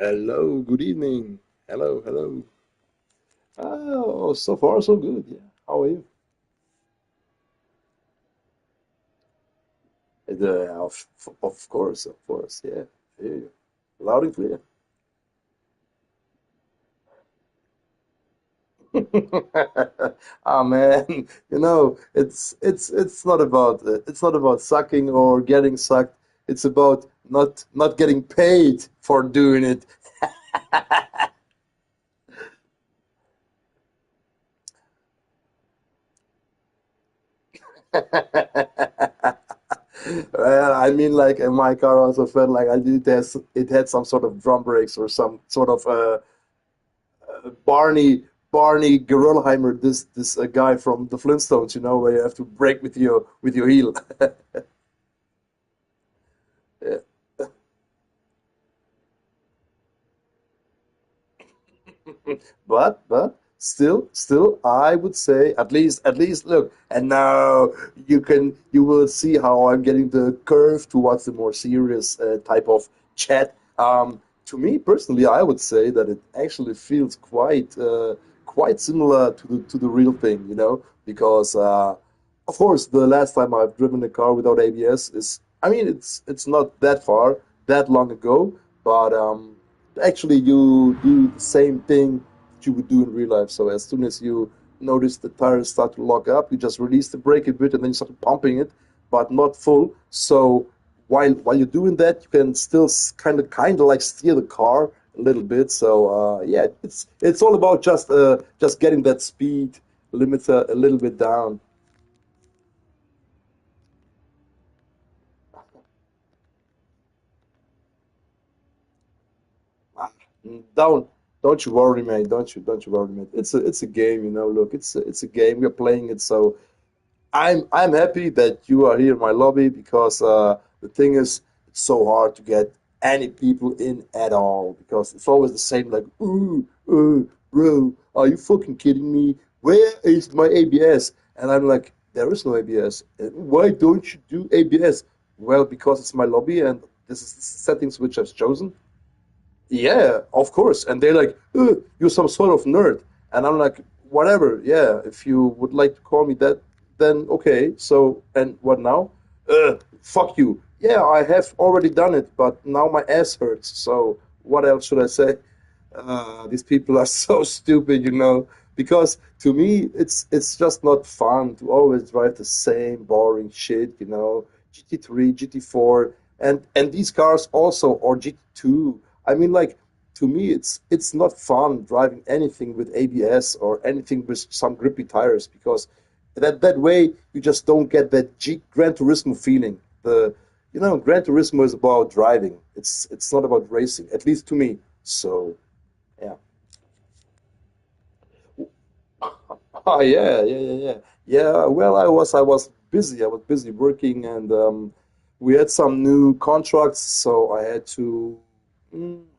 Hello, good evening. Hello, hello. Oh, so far so good. Yeah. How are you? Of course, of course. Yeah. I hear you. Loud and clear. Ah man, it's not about sucking or getting sucked. It's about not getting paid for doing it. Well, I mean, like, my car also felt like it had some sort of drum brakes or some sort of Barney Gerolheimer, this guy from the Flintstones, where you have to brake with your heel. Yeah. But still, I would say at least look. And now you will see how I'm getting the curve towards the more serious type of chat. To me personally, I would say that it actually feels quite similar to the real thing, because of course the last time I've driven a car without ABS is, I mean, it's not that long ago, but actually you do the same thing that you would do in real life. So as soon as you notice the tires start to lock up, you just release the brake a bit and then you start pumping it, but not full. So while you're doing that, you can still kind of like steer the car a little bit. So yeah, it's all about just getting that speed limiter a little bit down. Don't don't you worry, mate. Don't you worry, mate. It's a game, Look, it's a game. We're playing it, so I'm happy that you are here in my lobby because the thing is, it's so hard to get any people in at all because it's always the same. Like, bro, are you fucking kidding me? Where is my ABS? And I'm like, there is no ABS. Why don't you do ABS? Well, because it's my lobby and this is the settings which I've chosen. Yeah, of course. And they're like, you're some sort of nerd. And I'm like, whatever. Yeah, if you would like to call me that, then okay. So, and what now? Fuck you. Yeah, I have already done it, but now my ass hurts. So, what else should I say? These people are so stupid, because to me, it's just not fun to always drive the same boring shit. GT3, GT4, and these cars also, or GT2. I mean, like, to me, it's not fun driving anything with ABS or anything with some grippy tires because that way you just don't get that Gran Turismo feeling. Gran Turismo is about driving. It's not about racing, at least to me. So yeah. Oh yeah, yeah, yeah, yeah. Yeah, well, I was busy. I was busy working, and we had some new contracts, so I had to,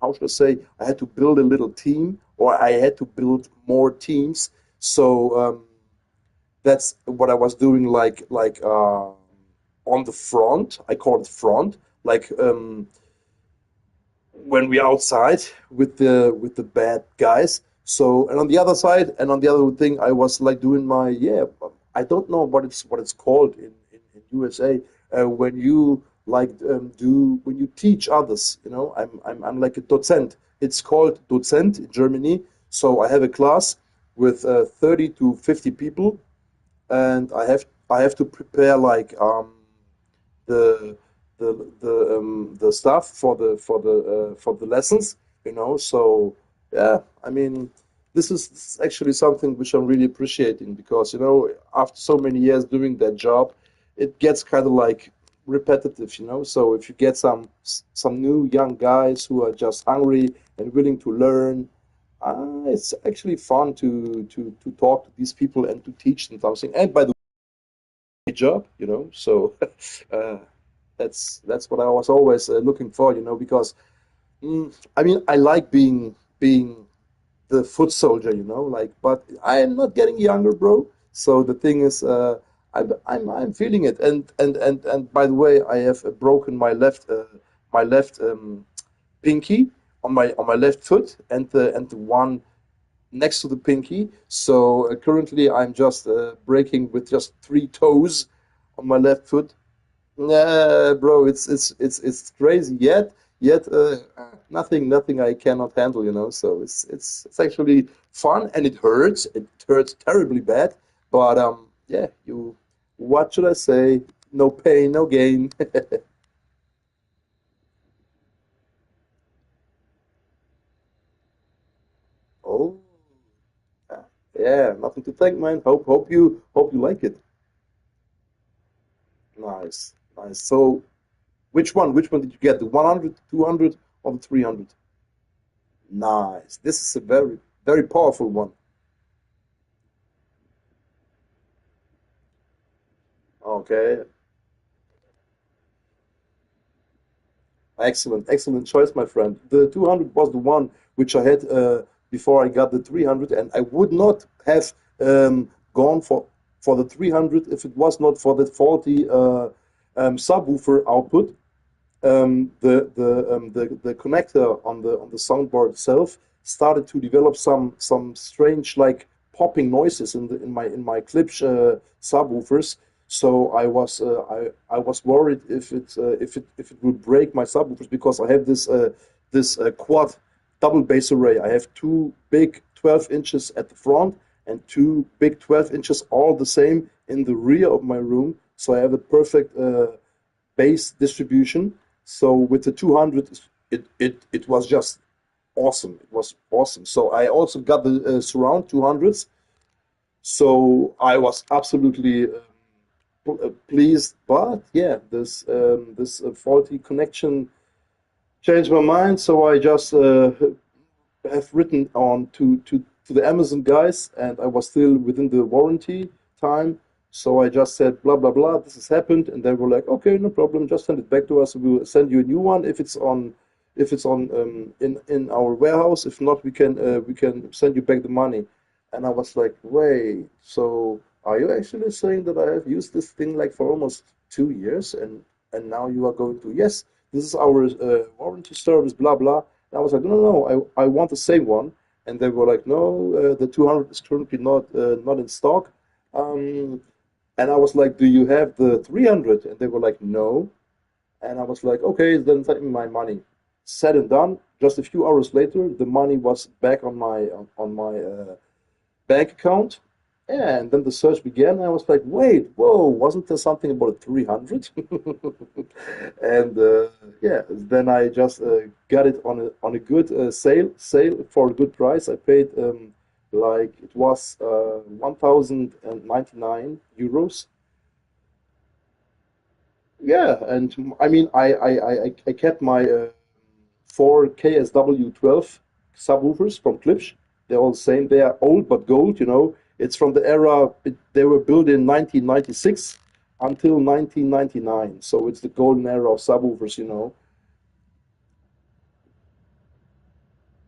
how should I say, I had to build a little team, or I had to build more teams. So that's what I was doing, like on the front. I call it front, like when we're outside with the bad guys. So, and on the other thing, I was like doing my, yeah. I don't know what it's called in USA when you like do when you teach others. I'm like a docent. It's called docent in Germany. So I have a class with 30 to 50 people, and I have to prepare like the the stuff for the lessons. So yeah, I mean, this is actually something which I'm really appreciating because after so many years doing that job, it gets kind of like repetitive. So if you get some new young guys who are just hungry and willing to learn, it's actually fun to talk to these people and to teach them something. And by the way, job. So uh, that's what I was always looking for, because I mean, I like being the foot soldier, like, but I am not getting younger, bro. So the thing is, I'm feeling it, and by the way, I have broken my left pinky, on my left foot and the one next to the pinky. So currently I'm just breaking with just three toes on my left foot. Yeah, bro, it's crazy. Yet nothing I cannot handle, you know. So it's actually fun and it hurts. It hurts terribly bad. But yeah, you what should I say? No pain, no gain. Oh, yeah, nothing to thank, man. Hope you like it. Nice, nice. So which one? Which one did you get? The 100, 200, or the 300? Nice. This is a very powerful one. Okay. Excellent, excellent choice, my friend. The 200 was the one which I had before I got the 300, and I would not have gone for the 300 if it was not for the faulty subwoofer output. The connector on the soundbar itself started to develop some strange like popping noises in my Klipsch subwoofers. So I was worried if it would break my subwoofers because I have this quad double bass array. I have two big 12 inches at the front and two big 12 inches all the same in the rear of my room. So I have a perfect bass distribution. So with the 200, it was just awesome. It was awesome. So I also got the surround 200s. So I was absolutely pleased. But yeah, this faulty connection changed my mind. So I just have written on to the Amazon guys, and I was still within the warranty time. So I just said blah blah blah. This has happened, and they were like, okay, no problem. Just send it back to us. We'll send you a new one if it's on in our warehouse. If not, we can send you back the money. And I was like, wait. So are you actually saying that I have used this thing like for almost 2 years, and now you are going to yes, this is our warranty service, blah blah. And I was like, no, no, no, I want the same one. And they were like, no, the 200 is currently not in stock. Um, and I was like, do you have the 300? And they were like, no. And I was like, okay, then send me my money. Said and done. Just a few hours later, the money was back on my bank account. And then the search began. I was like, wait, whoa, wasn't there something about a 300? And yeah, then I just got it on a good sale for a good price. I paid like it was 1,099 euros. Yeah, and I mean, I kept my four KSW12 subwoofers from Klipsch. They're all the same. They are old but gold, you know. It's from the era, they were built in 1996 until 1999. So it's the golden era of subwoofers, you know.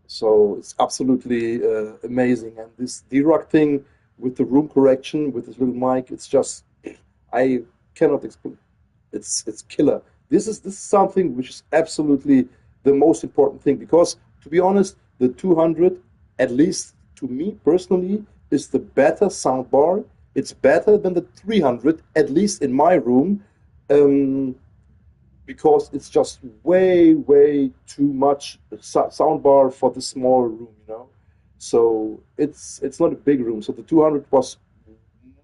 So it's absolutely amazing. And this D-Rock thing with the room correction, with this little mic, it's just, I cannot explain. It's killer. This is something which is absolutely the most important thing because to be honest, the 200, at least to me personally, is the better soundbar. It's better than the 300, at least in my room, um, because it's just way too much soundbar for the small room, you know. So it's not a big room. So the 200 was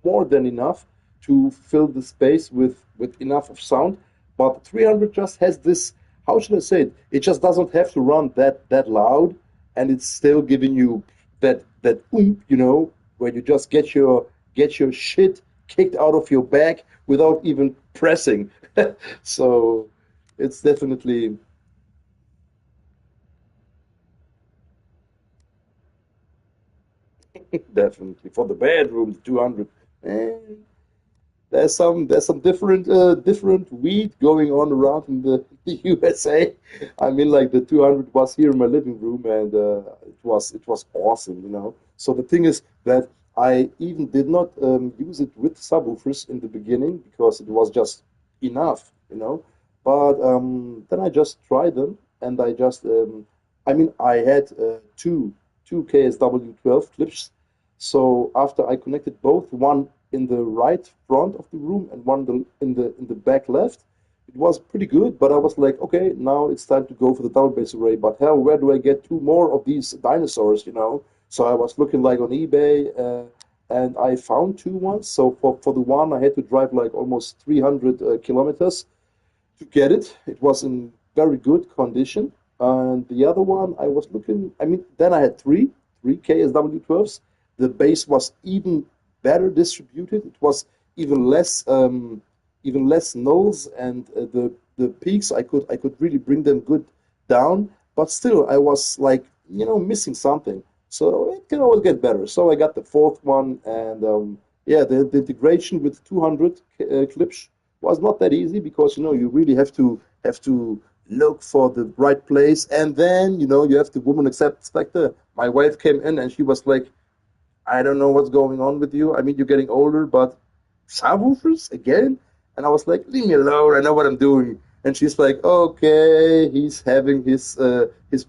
more than enough to fill the space with enough of sound. But 300 just has this, how should I say it? It just doesn't have to run that loud, and it's still giving you that oomph, you know, where you just get your shit kicked out of your back without even pressing. So it's definitely definitely for the bedroom, 200. Eh, there's some different weed going on around in the USA. I mean, like the 200 was here in my living room, and it was awesome, you know. So the thing is that I even did not use it with subwoofers in the beginning because it was just enough, you know. But then I just tried them, and I mean, I had two KSW 12 clips. So after I connected both, one in the right front of the room and one in the back left, it was pretty good. But I was like, okay, now it's time to go for the double base array. But hell, where do I get two more of these dinosaurs? You know? So I was looking like on eBay, and I found two ones. So for the one, I had to drive like almost 300 kilometers to get it. It was in very good condition. And the other one, I was looking, I mean, then I had three KSW12s. The base was even better distributed. It was even less nulls, and the peaks I could really bring them good down. But still, I was like, missing something. So it can always get better. So I got the fourth one, and yeah, the integration with 200 clips was not that easy because you really have to look for the right place, and then you have the woman acceptance factor. My wife came in and she was like, I don't know what's going on with you. I mean, you're getting older, but subwoofers again? And I was like, leave me alone. I know what I'm doing. And she's like, okay, he's having his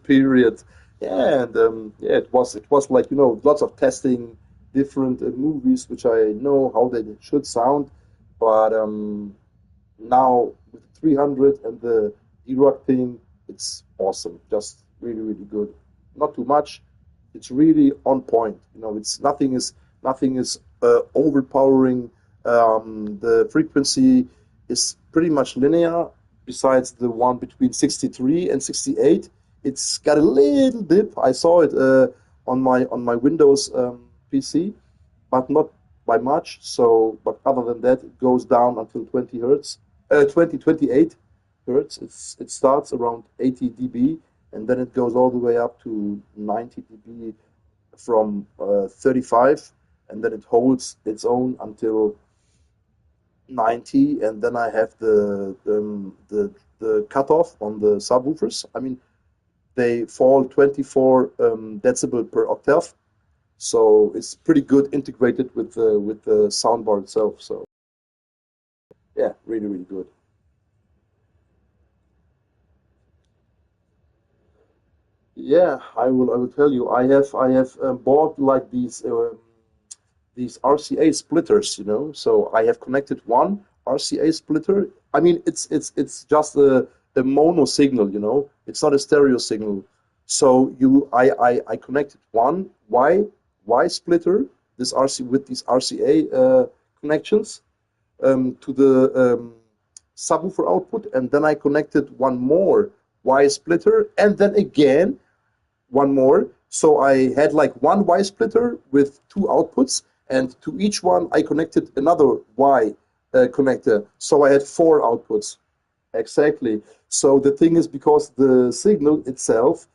period. Yeah, and yeah, it was like lots of testing different movies, which I know how they should sound, but now with the 300 and the D-Rock thing, it's awesome. Just really, really good. Not too much. It's really on point. It's nothing is overpowering. The frequency is pretty much linear. Besides the one between 63 and 68, it's got a little dip. I saw it on my Windows PC, but not by much. So, but other than that, it goes down until 20 hertz, 28 hertz. It starts around 80 dB, and then it goes all the way up to 90 dB from 35, and then it holds its own until 90, and then I have the cutoff on the subwoofers. I mean, they fall 24 decibel per octave, so it's pretty good integrated with the soundbar itself. So yeah, really really good. Yeah, I will tell you. I have bought like these RCA splitters, So I have connected one RCA splitter. I mean, it's just a mono signal, It's not a stereo signal. So I connected one Y splitter, this RC with these RCA connections, to the subwoofer output, and then I connected one more Y splitter, and then again one more. So I had like one Y splitter with two outputs, and to each one I connected another Y connector. So I had four outputs. Exactly. So the thing is, because the signal itself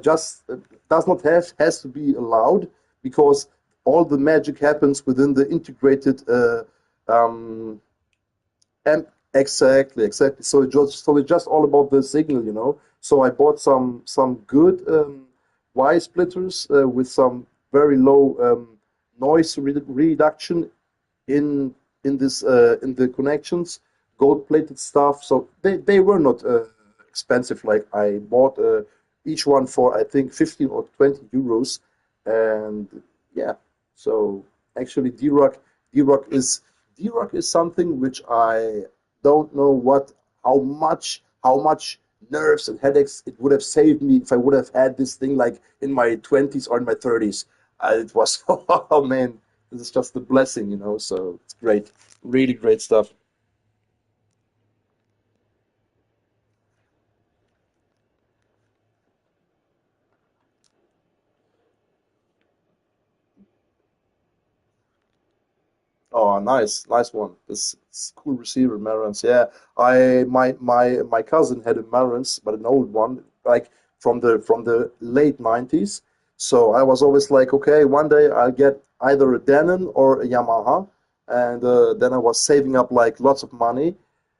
just does not has to be allowed, because all the magic happens within the integrated um, and exactly. So it's just all about the signal. So I bought some good Y splitters with some very low noise reduction in in the connections, gold plated stuff. So they were not expensive. Like I bought each one for I think 15 or 20 euros, and yeah. So actually, D-Rock is something which I don't know how much nerves and headaches it would have saved me if I would have had this thing like in my 20s or in my 30s. It was oh man, this is just a blessing. So it's great, really great stuff. Oh, nice, nice one. This is cool receiver, Marantz. Yeah, my cousin had a Marantz, but an old one, like from the late '90s. So I was always like, okay, one day I'll get either a Denon or a Yamaha, and then I was saving up like lots of money.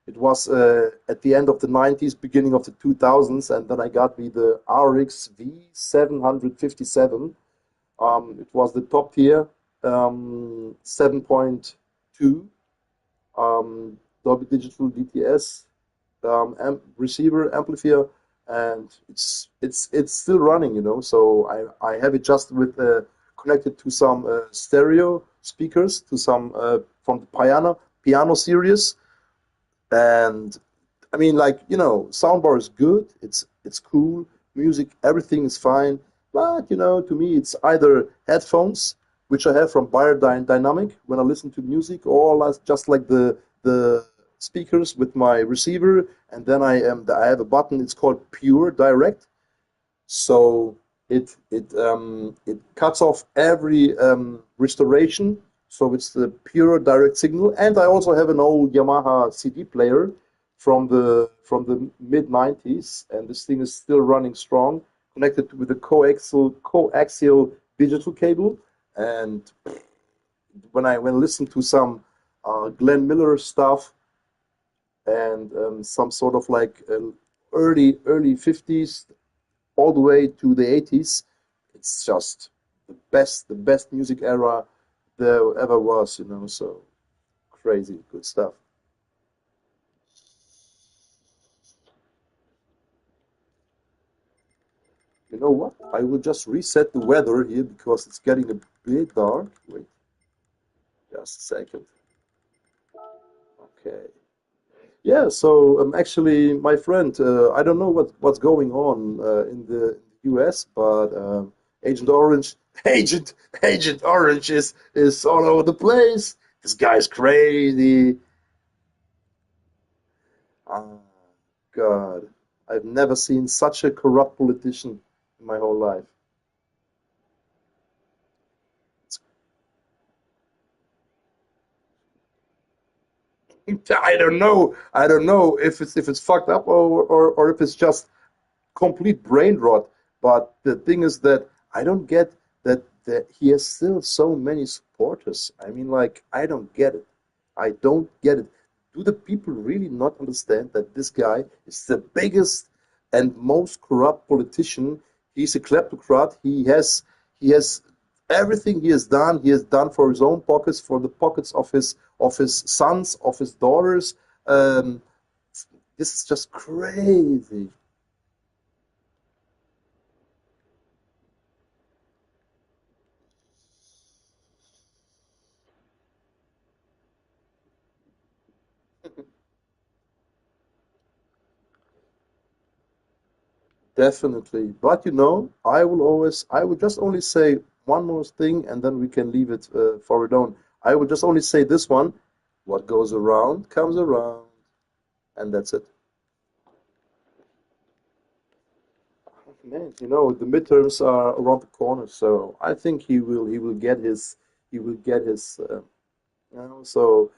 It was at the end of the '90s, beginning of the 2000s, and then I got me the RX V757. It was the top tier, 7.2 Dolby Digital DTS receiver amplifier. and it's still running, you know. So I have it just with connected to some stereo speakers, to some from the piano series, and I mean, like, you know, soundbar is good. It's cool. Music, everything is fine. But you know, to me, it's either headphones, which I have from Dynamic when I listen to music, or just like the speakers with my receiver, and then I have a button. It's called Pure Direct, so it cuts off every restoration. So it's the pure direct signal. And I also have an old Yamaha CD player from the mid 90s, and this thing is still running strong, connected with a coaxial digital cable. And when I listen to some Glenn Miller stuff, and some sort of like early 50s all the way to the 80s. It's just the best music era there ever was, you know. So crazy good stuff. You know what? I will just reset the weather here because it's getting a bit dark. Wait, just a second. Okay. Yeah, so actually, my friend, I don't know what's going on in the US, but Agent Orange, Agent Orange is all over the place. This guy's crazy. Ah, God, I've never seen such a corrupt politician in my whole life. I don't know. I don't know if it's fucked up or if it's just complete brain rot. But the thing is that I don't get that he has still so many supporters. I mean, like, I don't get it. I don't get it. Do the people really not understand that this guy is the biggest and most corrupt politician? He's a kleptocrat. He has everything he has done for his own pockets, for the pockets of his sons, of his daughters. Um, this is just crazy. Definitely. But you know, I would just only say one more thing and then we can leave it for it on. I would just only say this one: what goes around comes around, and that's it. Man, you know, the midterms are around the corner, so I think he will get he will get his you know, so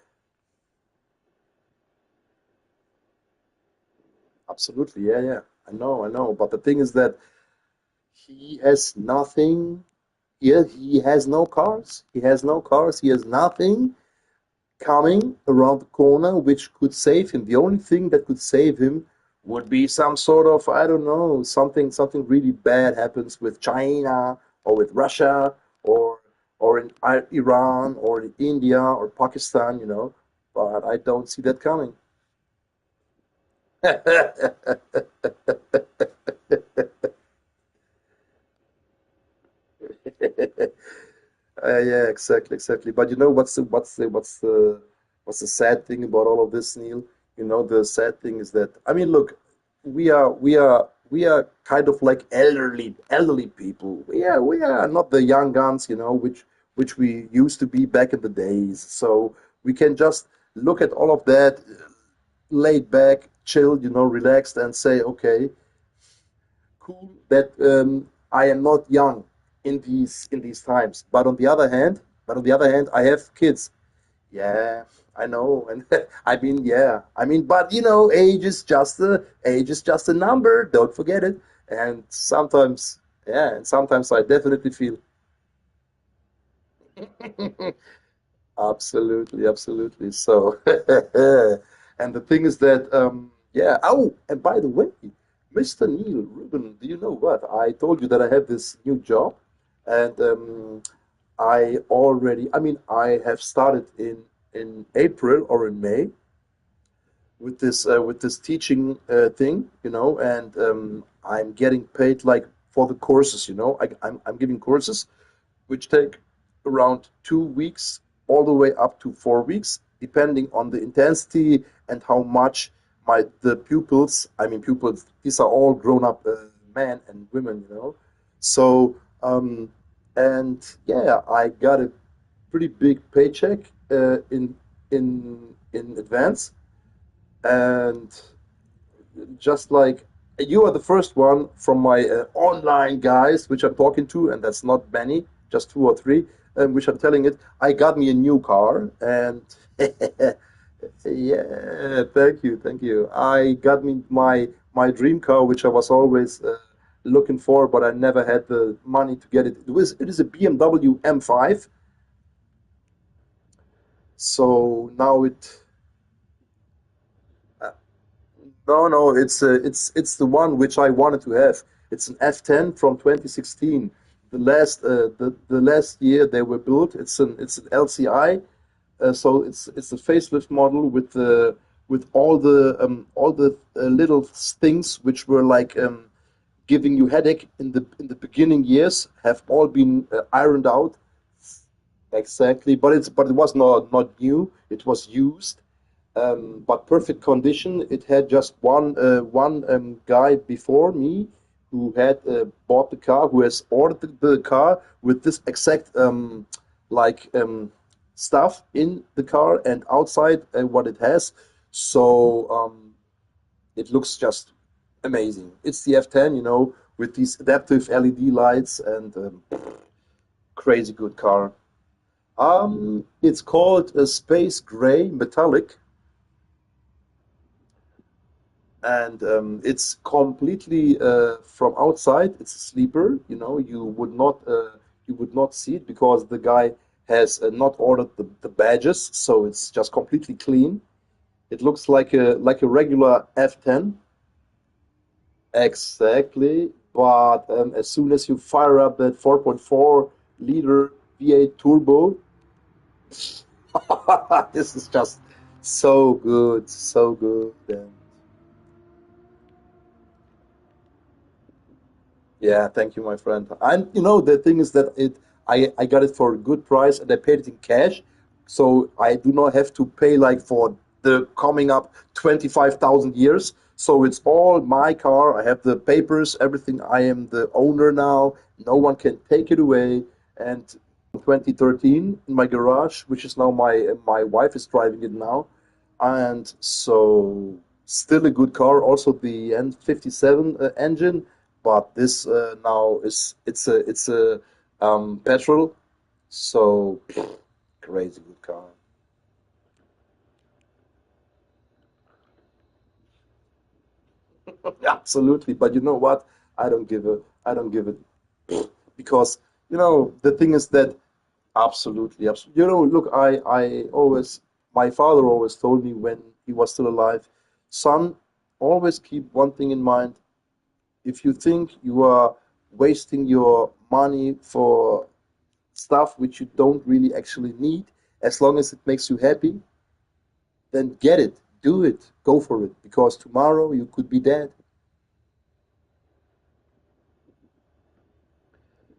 absolutely, yeah, yeah. I know. But the thing is that he has nothing. He has no cars. He has no cars. He has nothing coming around the corner which could save him. The only thing that could save him would be some sort of, I don't know, something really bad happens with China or with Russia or in Iran or in India or Pakistan, you know. But I don't see that coming. Yeah, exactly, exactly. But you know what's the sad thing about all of this, Neil? You know, the sad thing is that I mean, look, we are kind of like elderly people. We are not the young guns, you know, which we used to be back in the days. So we can just look at all of that, laid back, chilled, you know, relaxed, and say, okay, cool that I am not young in these times. But on the other hand, I have kids. Yeah, I know, and I mean, yeah, I mean, but you know, age is just a number. Don't forget it. And sometimes, yeah, and sometimes I definitely feel. Absolutely, absolutely. So, and the thing is that, yeah. Oh, and by the way, Mr. Neil Ruben, do you know what? I told you that I have this new job, and I mean, I have started in April or in May with this teaching thing, and I'm getting paid like for the courses. I'm giving courses which take around 2 weeks all the way up to 4 weeks, depending on the intensity and how much the pupils. I mean, pupils. These are all grown up men and women. So and yeah, I got a pretty big paycheck in advance, and just like you are the first one from my online guys which I'm talking to, and that's not many, just two or three, which I'm telling it. I got me a new car, and yeah, thank you. I got me my dream car, which I was always looking for, but I never had the money to get it. It is a BMW M5, so now it. No, no, it's the one which I wanted to have. It's an F10 from 2016. The last year they were built. It's an LCI, so it's a facelift model with all the little things which were like giving you headache in the beginning years have all been ironed out. Exactly, but it was not new. It was used, but perfect condition. It had just one guy before me who had bought the car, who has ordered the car with this exact like stuff in the car and outside what it has. So it looks just amazing. It's the F10, with these adaptive LED lights and crazy good car. It's called a Space Gray Metallic, and it's completely from outside. It's a sleeper. You would not see it because the guy has not ordered the badges, so it's just completely clean. It looks like a regular F10, exactly. But as soon as you fire up that 4.4 liter V8 turbo, this is just so good, so good. And yeah, thank you, my friend. And the thing is that I got it for a good price and I paid it in cash, so I do not have to pay like for the coming up 25,000 years. So it's all my car. I have the papers, everything. I am the owner now. No one can take it away. And 2013 in my garage, which is now my wife is driving it now, and so still a good car. Also the N57 engine, but this now is it's a petrol, so crazy good car. Absolutely, but you know what? I don't give it because the thing is that absolutely, absolutely. Look, I always, my father always told me when he was still alive, son, always keep one thing in mind. If you think you are wasting your money for stuff which you don't really actually need, as long as it makes you happy, then get it, do it, go for it, because tomorrow you could be dead.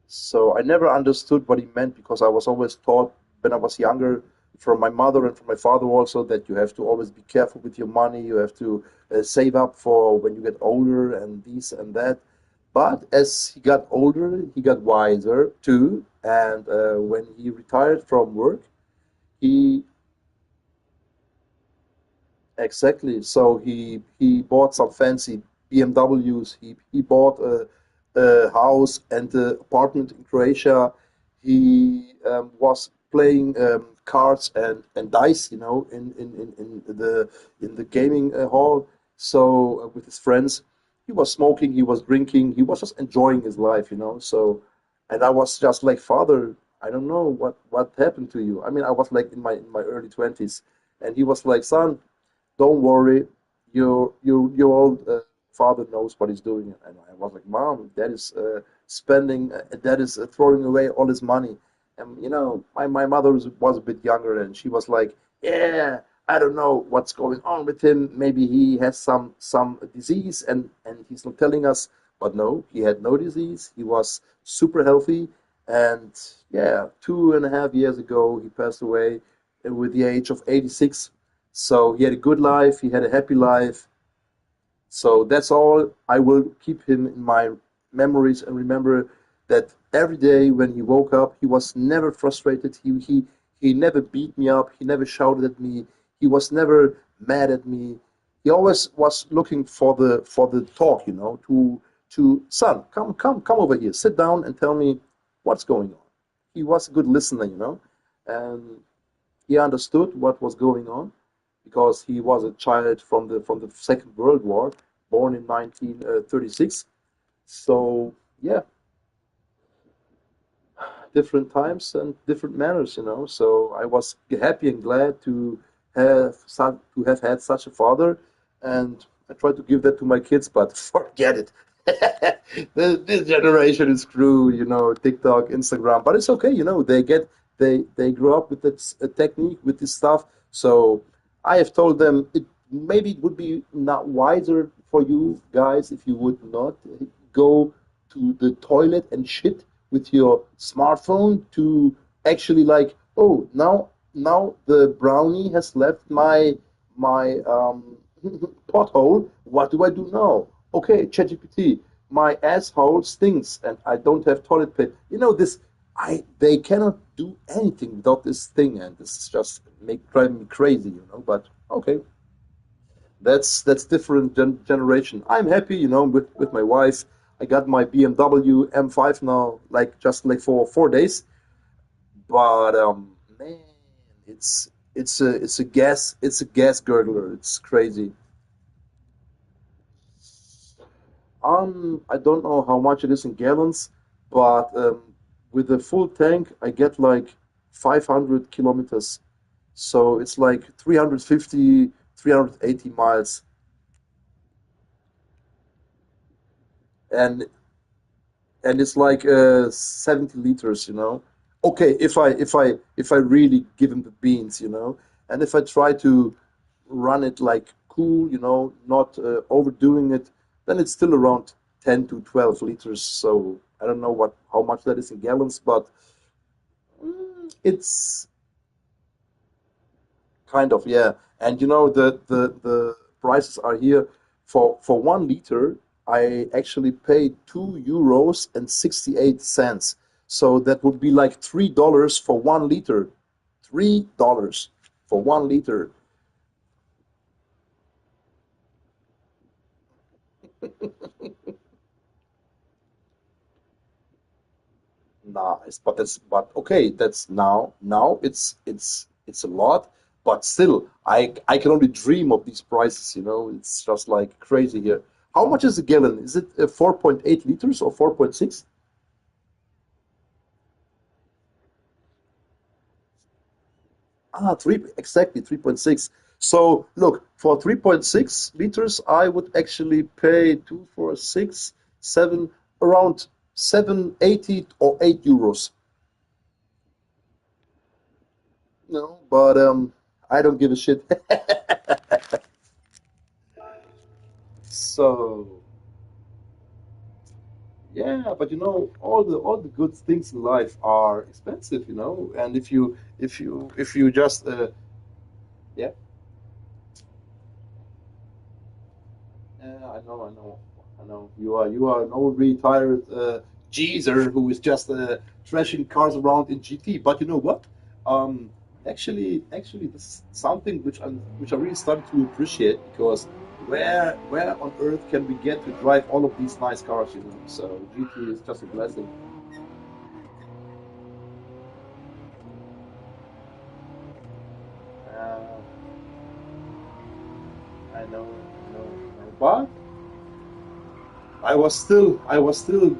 So I never understood what he meant because I was always taught when I was younger from my mother and from my father also that you have to always be careful with your money. You have to save up for when you get older and this and that. But as he got older, he got wiser too. And when he retired from work, he exactly. So he bought some fancy BMWs. He bought a house and an apartment in Croatia. He was playing cards and dice, in the gaming hall. So with his friends, he was smoking, he was drinking, he was just enjoying his life, So, and I was just like, Father, I don't know what happened to you. I mean, I was like in my early 20s, and he was like, Son, don't worry, your old father knows what he's doing. And I was like, Mom, Dad is spending, Dad is throwing away all his money. And my mother was a bit younger, and she was like, Yeah, I don't know what's going on with him. Maybe he has some disease and he's not telling us. But no, he had no disease. He was super healthy. And yeah, 2.5 years ago he passed away with the age of 86. So he had a good life. He had a happy life. So that's all. I will keep him in my memories and remember that every day when he woke up, he was never frustrated. He never beat me up. He never shouted at me. He was never mad at me. He always was looking for the talk, to son, come over here, sit down and tell me what's going on. He was a good listener. And he understood what was going on because he was a child from the Second World War, born in 1936. So yeah, different times and different manners. So I was happy and glad to have had such a father, and I try to give that to my kids, but forget it. This generation is screwed. TikTok, Instagram, but it's okay. They grow up with this technique, with this stuff. So I have told them maybe it would be not wiser for you guys if you would not go to the toilet and shit with your smartphone to actually like, oh, now the brownie has left my pothole. What do I do now? Okay, ChatGPT, my asshole stinks and I don't have toilet paper. This, I they cannot do anything without this thing, and this is just driving me crazy. But okay, that's different generation. I'm happy, with my wife. I got my BMW M5 now, like just like for 4 days. But man, it's a gas gurgler. It's crazy. I don't know how much it is in gallons, but with a full tank, I get like 500 kilometers. So it's like 350, 380 miles. And and it's like 70 liters. Okay, if I really give him the beans. And if I try to run it like cool, not overdoing it, then it's still around 10 to 12 liters. So I don't know how much that is in gallons, but it's kind of, yeah. And the prices are here for 1 liter. I actually paid €2 and 68 cents. So that would be like $3 for 1 liter. $3 for 1 liter. Nice, but okay. That's now it's a lot, but still, I can only dream of these prices. It's just like crazy here. How much is a gallon? Is it 4.8 liters or 4.6? Three exactly 3.6. So look, for 3.6 liters, I would actually pay 2, 4, 6, 7, around 7.80 or €8. No, but I don't give a shit. So yeah, but all the good things in life are expensive. And if you just yeah, I know. You are an old retired geezer who is just trashing cars around in GT. But you know what? Um, actually, this is something which I really started to appreciate because where on earth can we get to drive all of these nice cars? So GT is just a blessing. Uh, I know. But I was still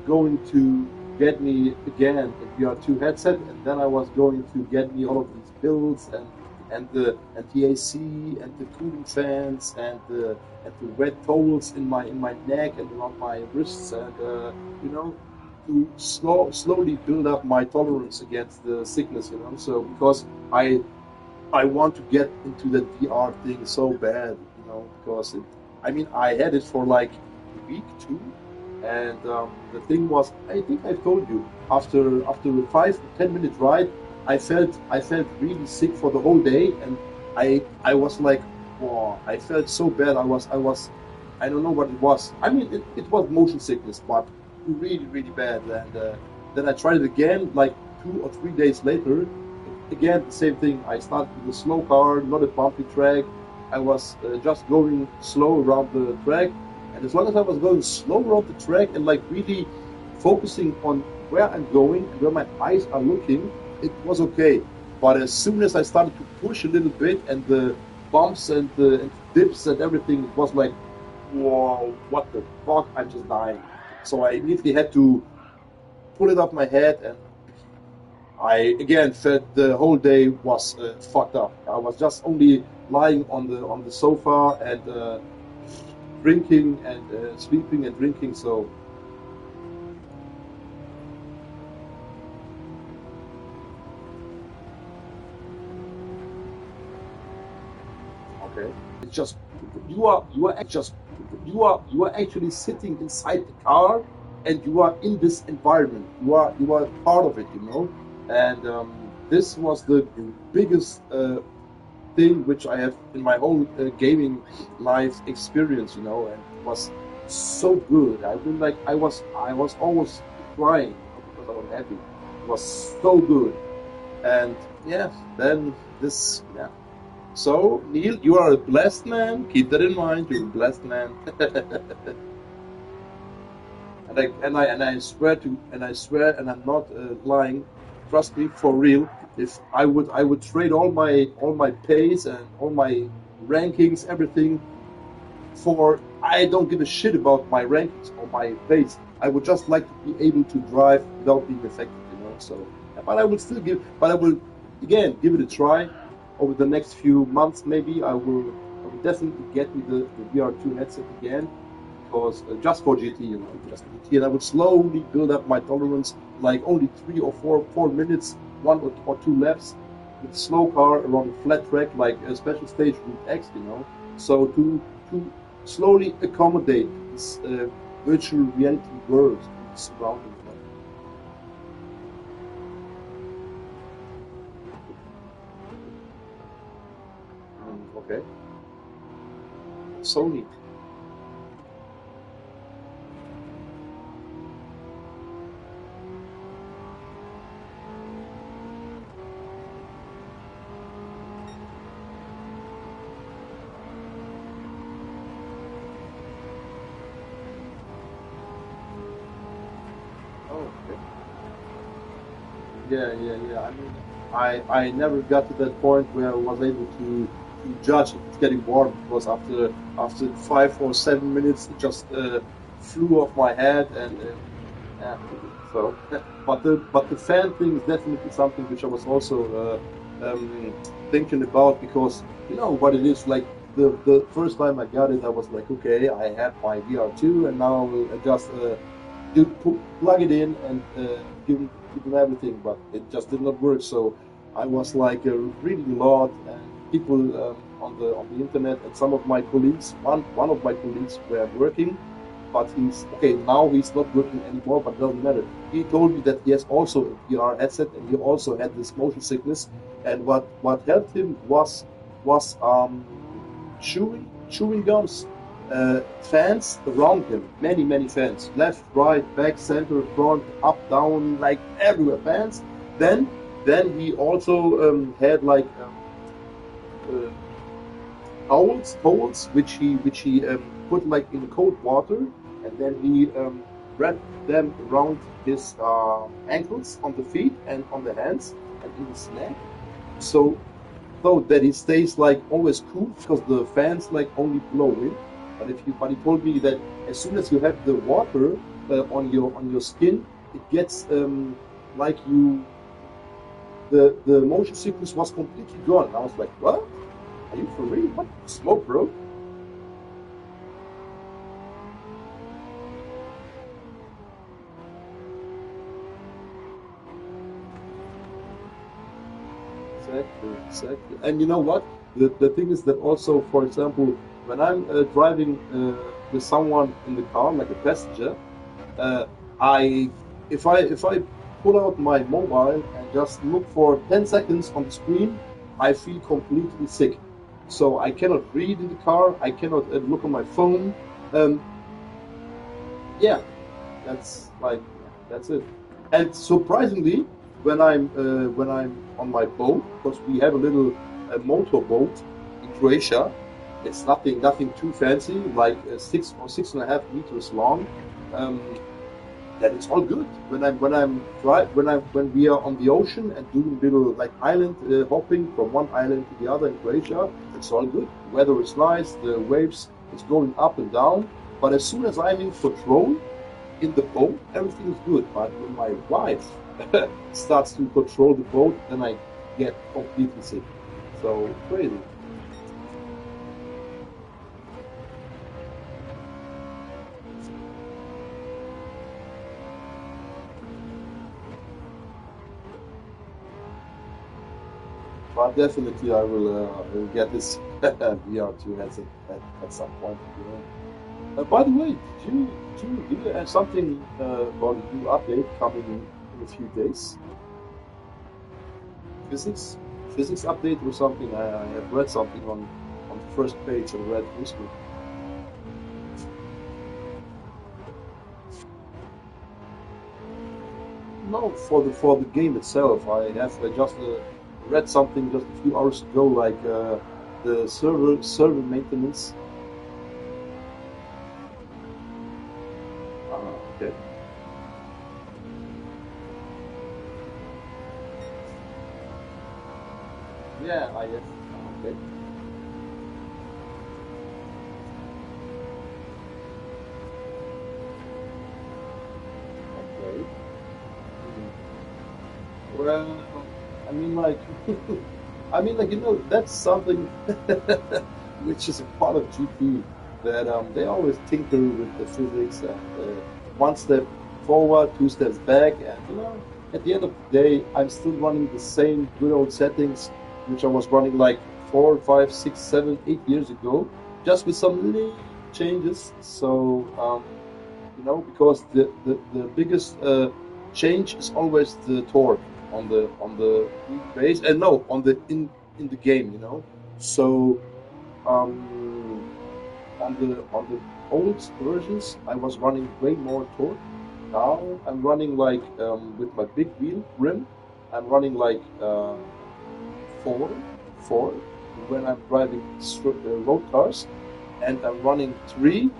going to get me again a VR2 headset, and then I was going to get me all of these builds and the AC and the cooling fans and the wet towels in my neck and around my wrists and you know to slowly build up my tolerance against the sickness. So because I I want to get into that VR thing so bad, because I mean, I had it for like a week, two, and the thing was, I think I've told you, after a 5 to 10 minute ride, I felt really sick for the whole day, and I was like, wow, I felt so bad. I don't know what it was. I mean, it was motion sickness, but really, really bad. And then I tried it again, like 2 or 3 days later. Again, the same thing. I started with a slow car, not a bumpy track. I was just going slow around the track, and as long as I was going slow around the track and like really focusing on where I'm going and where my eyes are looking, it was okay. But as soon as I started to push a little bit and the bumps and dips and everything, it was like, whoa, what the fuck? I'm just dying. So I immediately had to pull it off my head, and I again felt the whole day was fucked up. I was just only lying on the sofa and drinking and sleeping and drinking. So okay, it's just you are actually sitting inside the car, and you are in this environment. You are part of it, and this was the biggest thing which I have in my whole gaming life experience, and it was so good. I mean, like I was almost crying, because I was happy. It was so good, and yeah, then this, yeah. So Neil, you are a blessed man. Keep that in mind. You're a blessed man. And I swear, and I'm not lying. Trust me, for real. If I would trade all my pays and all my rankings, everything, for I don't give a shit about my rankings or my pays. I would just like to be able to drive without being affected. So, but I will again give it a try over the next few months. Maybe I will definitely get me the VR2 headset again, because just for GT, just GT, and I would slowly build up my tolerance, like only 3 or 4 minutes, 1 or 2 laps with slow car around a flat track, like a special stage Route X. So to slowly accommodate this virtual reality world surrounding me. Okay, so neat. Oh, okay. Yeah, yeah, yeah. I mean, I never got to that point where I was able to judge if it's getting warm, because after 5 or 7 minutes, it just flew off my head, and yeah. So, but the fan thing is definitely something which I was also thinking about, because you know what it is like. The first time I got it, I was like, okay, I have my VR2, and now I will just plug it in and give him everything, but it just did not work. So I was like reading a lot, and people on the internet, and some of my colleagues. One of my colleagues were working, but he's okay now. He's not working anymore, but it doesn't matter. He told me that he has also a VR headset, and he also had this motion sickness. And what helped him was chewing gums, fans around him, many fans, left, right, back, center, front, up, down, like everywhere fans. Then then he also had like uh, towels which he put like in cold water, and then he wrapped them around his ankles, on the feet and on the hands and in his neck, so that he stays like always cool, because the fans like only blow in. But he told me that as soon as you have the water on your skin, it gets like the motion sickness was completely gone. And I was like, what? Are you for real? What smoke, bro? Exactly. exactly. And you know what? The thing is that also, for example, when I'm driving with someone in the car, like a passenger, uh, I if I pull out my mobile and just look for 10 seconds on the screen, I feel completely sick. So I cannot read in the car. I cannot look on my phone. Um, yeah, that's like yeah, that's it. And surprisingly, when I'm on my boat, because we have a little motor boat in Croatia, it's nothing too fancy, like 6 or 6.5 meters long. Um, then it's all good. When we are on the ocean and doing little like island hopping from one island to the other in Croatia, it's all good. The weather is nice, the waves is going up and down. But as soon as I'm in control in the boat, everything is good. But when my wife starts to control the boat, then I get completely sick. So crazy. But definitely, I will get this VR2 headset at some point. By the way, do you have something about a new update coming in a few days? Physics, physics update or something? I have read something on the first page of Red Turismo. No, for the game itself, I have just read something just a few hours ago, like the server maintenance. Ah, okay. Yeah, I have. Okay. Okay. Well, I mean, like, that's something which is a part of GP that they always tinker with the physics and one step forward, two steps back, and at the end of the day, I'm still running the same good old settings which I was running like 4, 5, 6, 7, 8 years ago, just with some little changes. So, because the biggest change is always the torque on the base and no on the in the game, so um on the old versions I was running way more torque. Now I'm running like with my big wheel rim, I'm running like four four when I'm driving road cars, and I'm running three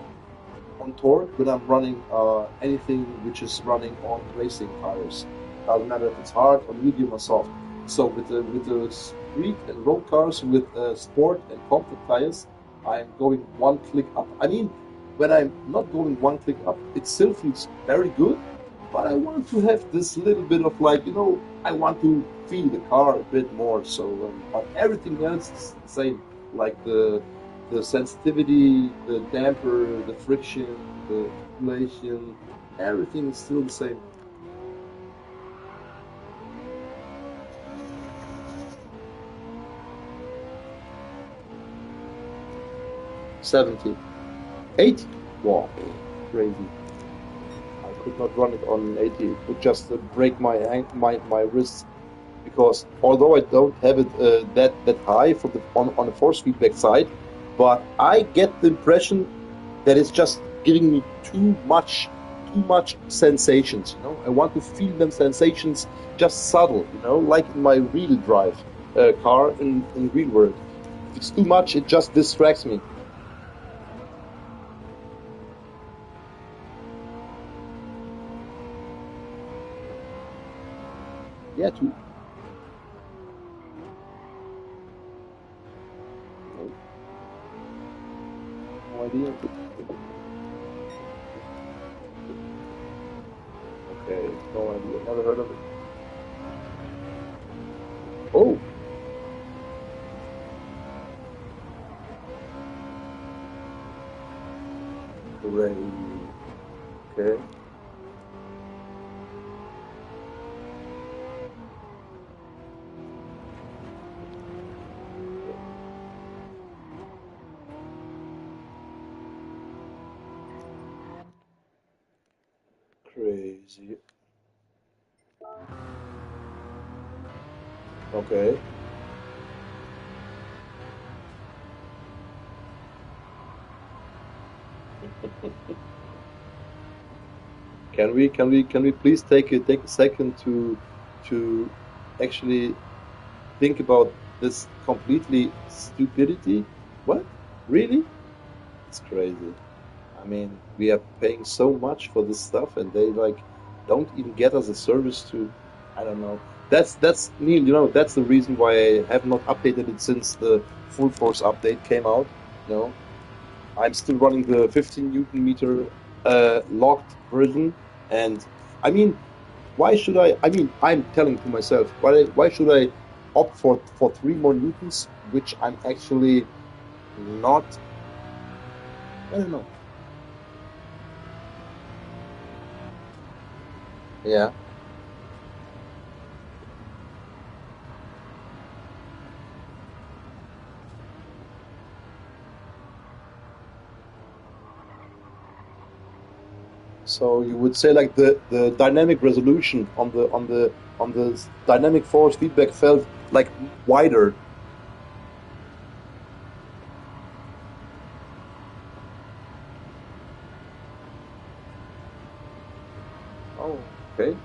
on torque when I'm running anything which is running on racing tires. Doesn't matter if it's hard or medium or soft. So with the street and road cars with sport and comfort tires, I'm going one click up. I mean, when I'm not going one click up, it still feels very good. But I want to have this little bit of like, I want to feel the car a bit more. So, but everything else is the same. Like the sensitivity, the damper, the friction, the accumulation, everything is still the same. 70. 80? Wow, crazy. I could not run it on 80. It would just break my wrists because although I don't have it that high from on the force feedback side, but I get the impression that it's just giving me too much sensations. I want to feel them sensations just subtle. Like in my real drive car in real world. If it's too much, it just distracts me. Yeah, too. No, no idea. Okay, no idea. Never heard of it. Oh, hooray. Okay. Crazy. Okay. Can we please take a second to actually think about this completely stupidity? What? Really? It's crazy. I mean, we are paying so much for this stuff, and they like don't even get us a service to. I don't know. That's Neil. That's the reason why I have not updated it since the full force update came out. You know, I'm still running the 15 Newton meter locked version, and I mean, why should I? I mean, I'm telling to myself, why should I opt for 3 more newtons, which I'm actually not. I don't know. Yeah. So you would say like the dynamic resolution on the dynamic force feedback felt like wider. Oh, okay.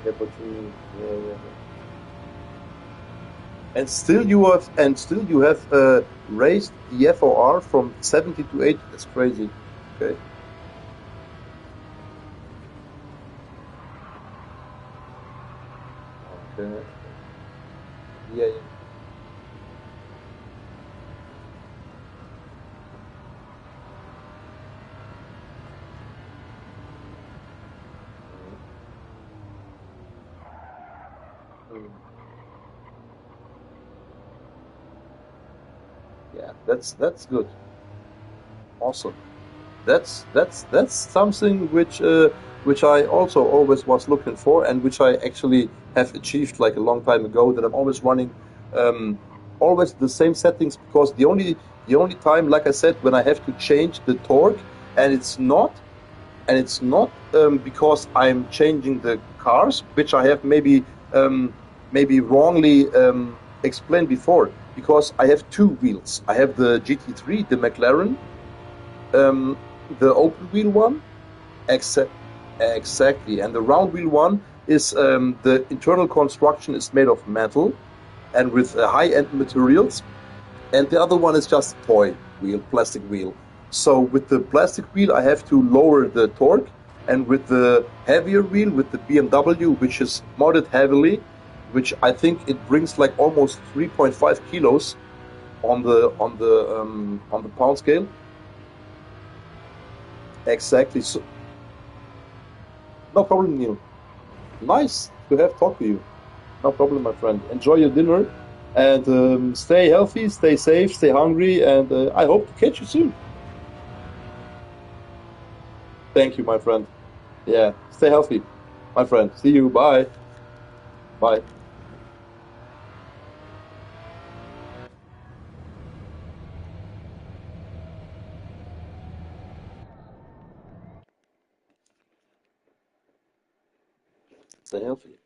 Yeah, but yeah, yeah, yeah. And still you have raised the FOR from 70 to 80. That's crazy. Okay. Okay. Yeah, yeah. Mm. Yeah, that's good. Awesome. That's something which I also always was looking for, and which I actually have achieved like a long time ago. That I'm always running um, always the same settings, because the only time, like I said, when I have to change the torque, and it's not because I'm changing the cars, which I have maybe wrongly explained before. Because I have two wheels. I have the GT3, the McLaren, um, the open wheel one. Exa- exactly. And the round wheel one is the internal construction is made of metal and with high-end materials, and the other one is just toy wheel, plastic wheel. So with the plastic wheel, I have to lower the torque, and with the heavier wheel, with the BMW, which is modded heavily, which I think it brings like almost 3.5 kilos on the pound scale. Exactly. So no problem, Neil. Nice to have talked to you. No problem, my friend. Enjoy your dinner, and stay healthy, stay safe, stay hungry, and I hope to catch you soon. Thank you, my friend. Yeah, stay healthy, my friend. See you. Bye. Bye. Stay healthy.